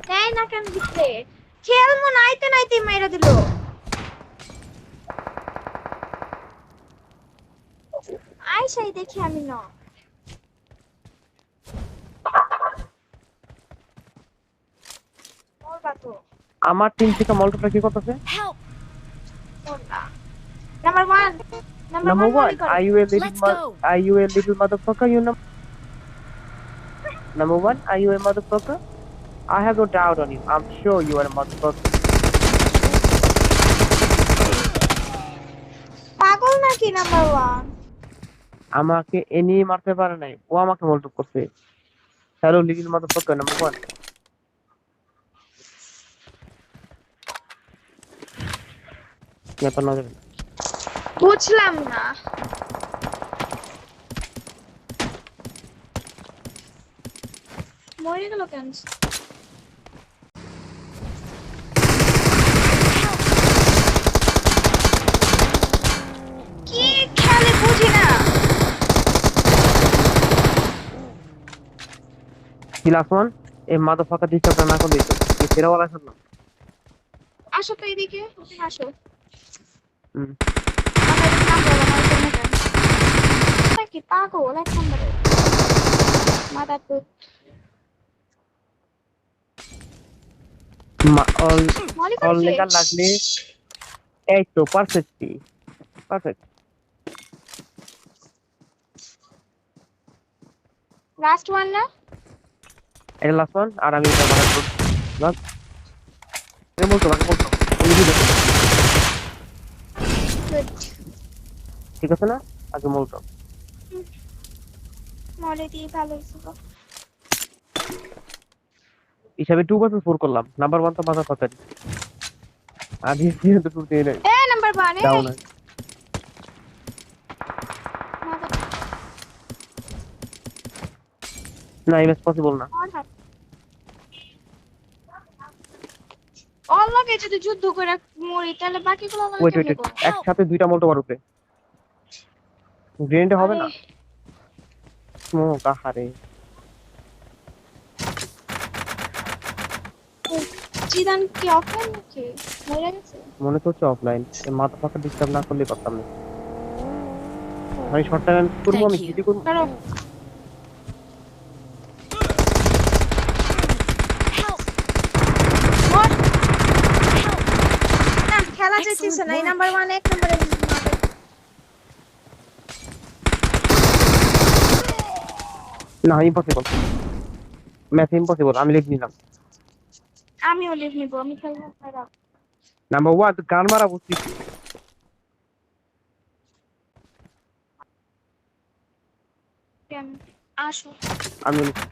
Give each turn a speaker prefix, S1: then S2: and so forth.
S1: নেই না কেন দিতে খেলমো নাইতে নাইতে মেরে দিল আইসাই দেখি আমি না মরবা তো
S2: আমার টিম থেকে মল্টিপ্লাই কি করতেছে?
S1: মরবা নাম্বার 1 নাম্বার
S2: Number
S1: 1 মরি
S2: one,
S1: করে
S2: are you a little motherfucker? You know, number one, are you a motherfucker? I have no doubt on you. I'm sure you are a motherfucker.
S1: পাগল নাকি number 1
S2: আমাকে any মারতে পারে নাই, ও আমাকে মল্টিপ করছে। Hello little মাদারফাকার number one.
S1: বুঝলাম না মরে গেল কেন কি খেলে বুঝি না
S2: কি লাস্ট ওয়ান? এই মাদারফাকার ডিস্টার্ব না করে দিত। এই ফেরাওয়ালা আছে না?
S1: আসো তো এদিকে আসো
S2: হুম।
S1: কি পাগল এক নম্বরে মাথা তো
S2: অল লেগার লাগলে এই তো পারফেক্টলি পারফেক্ট।
S1: লাস্ট ওয়ান না
S2: এটা লাস্ট ওয়ান আর আমি এটা বানাই করব। লাস্ট এর বলতো বাকি বলতো
S1: গুড
S2: ঠিক আছে না? আগে বলতো
S1: মলে দিয়ে ভালো ছিল
S2: হিসাবে 2/4 করলাম। নাম্বার 1 তো মাদারফাকার আদি দিয়ে তো টুটে নাই।
S1: এ নাম্বার 1
S2: দাও না না, ইটস পসিবল না।
S1: অলগে যদি যুদ্ধ করে মরি তাহলে বাকিগুলো আমাকে
S2: ওয়েট
S1: কেমনে
S2: ওয়েট
S1: করব
S2: একসাথে দুইটা মল্টিপার উপরে গ্রেনেড হবে না। স্মোক আহারে
S1: জিদান কি অফলাইন নাকি মরে গেছে
S2: মনে তো হচ্ছে অফলাইন। মাদারফাকার ডিস্টার্ব না করলে পারতাম না। আমি শর্ট টাইম করবো, আমি জিডি করবো।
S1: করো মর না খেলা যেতেছে না এই নাম্বার 1 এক নম্বরে
S2: না ইম্পসিবল, ম্যাথ ইম্পসিবল। আমি লিখ নিলাম
S1: আমিও লিভ নিব আমি খেলবো খারাপ
S2: নাম্বার 1 গান মারা বুঝছি।
S1: কেন আসো
S2: আমি লিখছি।